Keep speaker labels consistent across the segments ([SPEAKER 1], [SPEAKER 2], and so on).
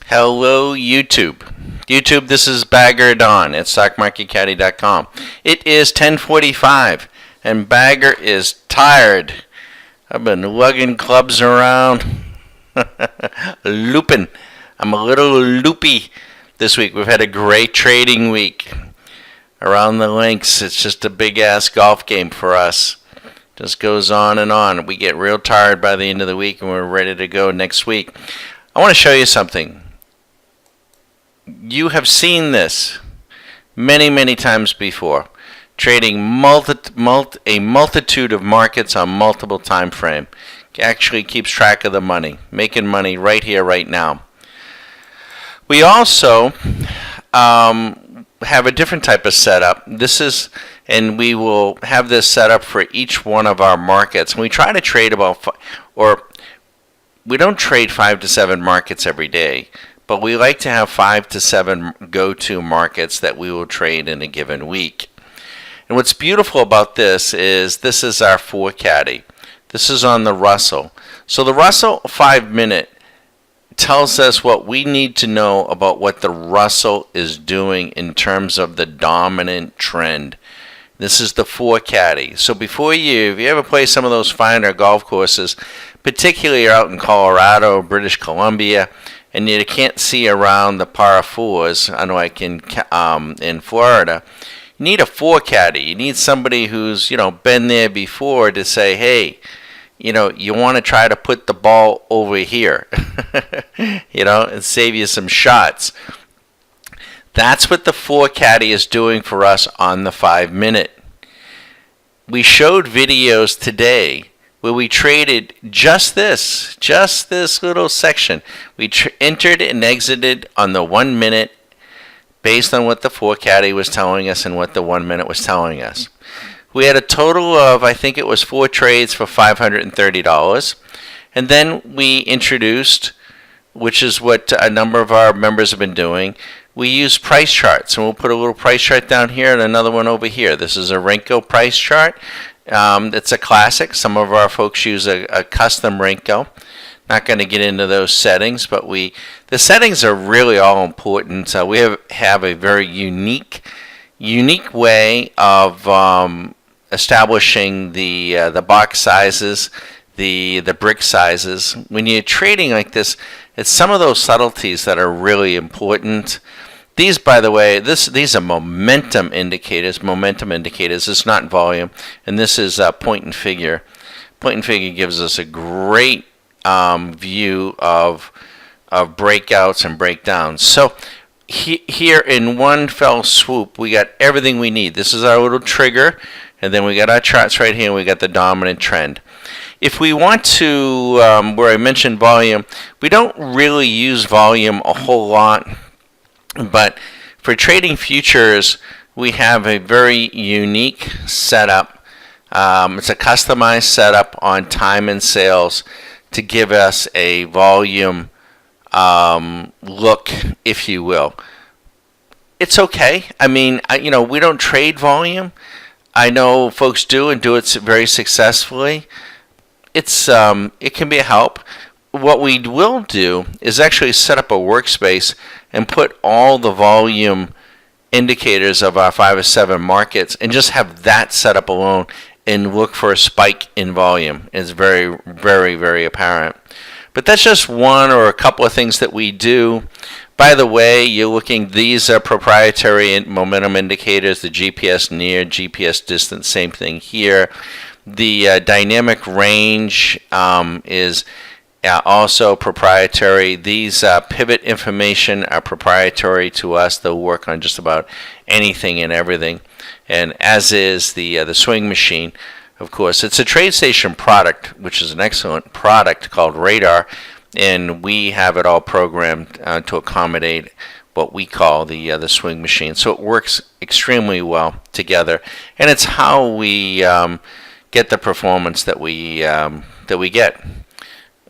[SPEAKER 1] Hello, YouTube. YouTube, this is Bagger Don at StockMarketCaddy.com. It is 10:45, and Bagger is tired. I've been lugging clubs around, looping. I'm a little loopy this week. We've had a great trading week. Around the links, it's just a big-ass golf game for us. Just goes on and on. We get real tired by the end of the week, and we're ready to go next week. I want to show you something. You have seen this many, many times before. Trading a multitude of markets on multiple time frame. Actually keeps track of the money. Making money right here, right now. We also have a different type of setup. And we will have this set up for each one of our markets. We try to trade we don't trade 5 to 7 markets every day, but we like to have 5 to 7 go-to markets that we will trade in a given week. And what's beautiful about this is our 4 caddy. This is on the Russell. So the Russell 5-minute tells us what we need to know about what the Russell is doing in terms of the dominant trend. This is the 4 caddy. So if you ever play some of those finer golf courses, particularly out in Colorado, British Columbia, and you can't see around the par 4s, unlike in Florida, you need a 4 caddy. You need somebody who's been there before to say, hey, you want to try to put the ball over here, and save you some shots. That's what the 4 caddy is doing for us on the 5-minute. We showed videos today where we traded just this little section. We entered and exited on the 1-minute based on what the 4 caddy was telling us and what the 1-minute was telling us. We had a total of, I think it was 4 trades for $530. And then we introduced, which is what a number of our members have been doing, we use price charts. And we'll put a little price chart down here and another one over here. This is a Renko price chart. It's a classic. Some of our folks use a custom Renko. Not going to get into those settings, but the settings are really all important. We have a very unique way of establishing the box sizes, the brick sizes. When you're trading like this, it's some of those subtleties that are really important. These, by the way, these are momentum indicators. It's not volume, and this is point and figure. Point and figure gives us a great view of breakouts and breakdowns. So here in one fell swoop, we got everything we need. This is our little trigger, and then we got our charts right here, and we got the dominant trend. If we want to, where I mentioned volume, we don't really use volume a whole lot, but for trading futures, we have a very unique setup. It's a customized setup on time and sales to give us a volume look, if you will. It's okay. I mean, we don't trade volume. I know folks do and do it very successfully. It can be a help. What we will do is actually set up a workspace and put all the volume indicators of our 5 or 7 markets and just have that set up alone and look for a spike in volume. It's very, very, very apparent. But that's just one or a couple of things that we do. By the way, these are proprietary momentum indicators, the GPS near, GPS distance, same thing here. The dynamic range is also proprietary. These pivot information are proprietary to us. They'll work on just about anything and everything. And as is the swing machine, of course. It's a TradeStation product, which is an excellent product called Radar, and we have it all programmed to accommodate what we call the swing machine. So it works extremely well together, and it's how we get the performance that we get.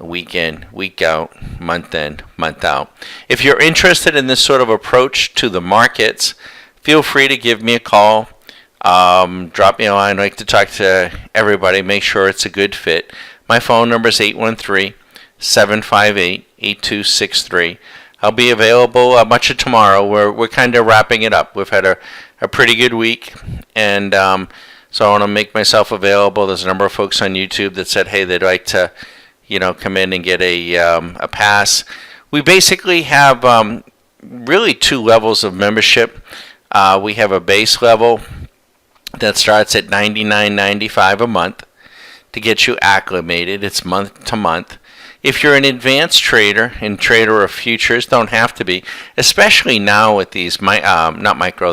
[SPEAKER 1] Week in, week out, month in, month out. If you're interested in this sort of approach to the markets, feel free to give me a call. Drop me a line. I like to talk to everybody, make sure it's a good fit. My phone number is 813-758-8263. I'll be available much of tomorrow. We're kind of wrapping it up. We've had a pretty good week, and so I want to make myself available. There's a number of folks on YouTube that said, hey, they'd like to, come in and get a pass. We basically have really two levels of membership. We have a base level that starts at $99.95 a month to get you acclimated. It's month to month. If you're an advanced trader and trader of futures, don't have to be, especially now with these they are micro.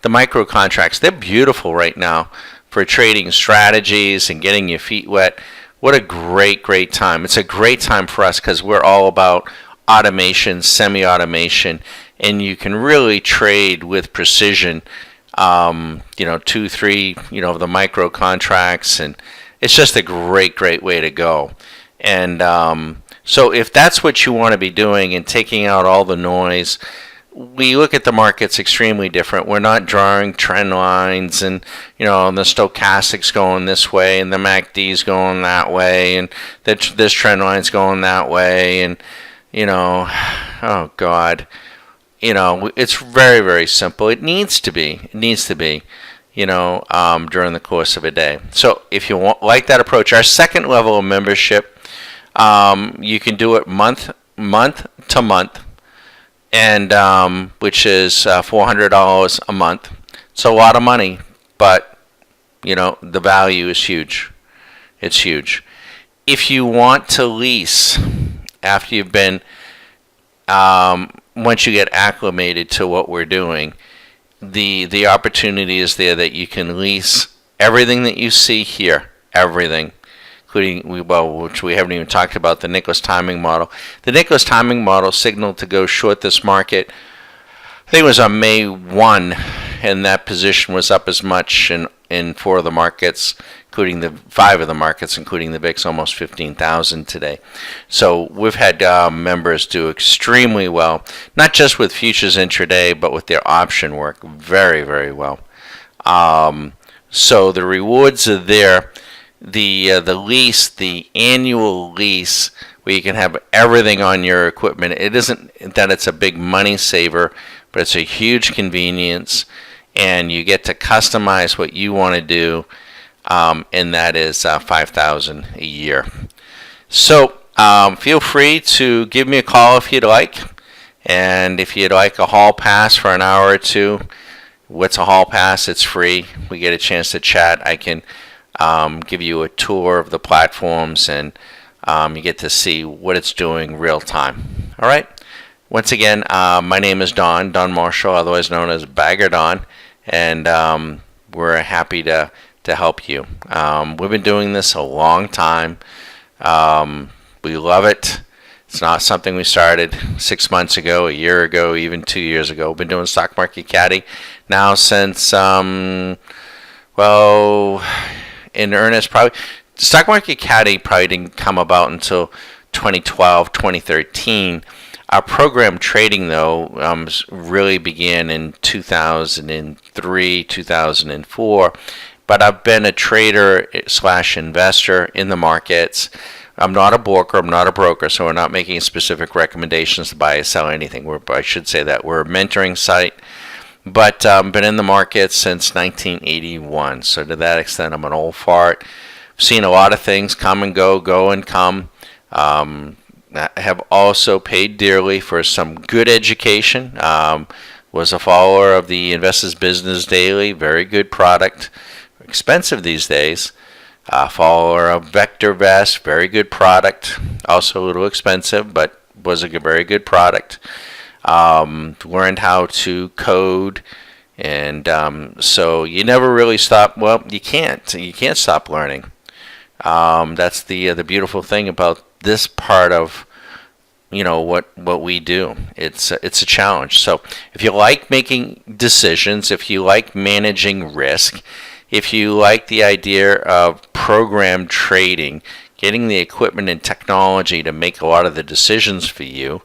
[SPEAKER 1] The micro contracts, they're beautiful right now for trading strategies and getting your feet wet. What a great time. It's a great time for us because we're all about automation, semi-automation, and you can really trade with precision, 2, 3, the micro contracts, and it's just a great way to go. And so if that's what you want to be doing and taking out all the noise, we look at the markets extremely different. We're not drawing trend lines and, the stochastics going this way and the MACD's going that way and this trend line's going that way. And, oh God, it's very simple. It needs to be. During the course of a day. So if you like that approach, our second level of membership, you can do it month to month, and which is $400 a month. It's a lot of money, but the value is huge. It's huge. If you want to lease after you've been, once you get acclimated to what we're doing, the opportunity is there that you can lease everything that you see here, everything, including, which we haven't even talked about, the Nicholas timing model. The Nicholas timing model signaled to go short this market. I think it was on May 1, and that position was up as much in 4 of the markets, including the 5 of the markets, including the VIX, almost 15,000 today. So we've had members do extremely well, not just with futures intraday, but with their option work, very well. So the rewards are there. The lease, the annual lease, where you can have everything on your equipment. It isn't that it's a big money saver, but it's a huge convenience, and you get to customize what you want to do, and that is $5,000 a year. So feel free to give me a call if you'd like, and if you'd like a hall pass for an hour or two. What's a hall pass? It's free. We get a chance to chat. I can give you a tour of the platforms, and you get to see what it's doing real time. All right. Once again, my name is Don Marshall, otherwise known as Bagger Don, and we're happy to help you. We've been doing this a long time. We love it. It's not something we started 6 months ago, a year ago, even 2 years ago. We've been doing Stock Market Caddy now since, in earnest, probably. Stock Market Caddy probably didn't come about until 2012, 2013. Our program trading, though, really began in 2003, 2004. But I've been a trader / investor in the markets. I'm not a broker, so we're not making specific recommendations to buy or sell anything. I should say that we're a mentoring site, but been in the market since 1981. So to that extent, I'm an old fart. I've seen a lot of things come and go and come. I have also paid dearly for some good education. Was a follower of the Investors Business Daily, very good product. Expensive these days. Follower of VectorVest, very good product. Also a little expensive, but was a very good product. Learned how to code, and so you never really stop. Well, you can't stop learning. That's the beautiful thing about this part of what we do. It's a challenge. So if you like making decisions, if you like managing risk, if you like the idea of program trading, getting the equipment and technology to make a lot of the decisions for you,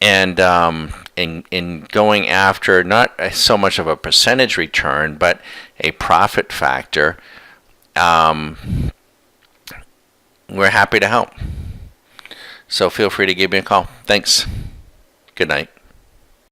[SPEAKER 1] and in going after not so much of a percentage return, but a profit factor, we're happy to help. So feel free to give me a call. Thanks. Good night.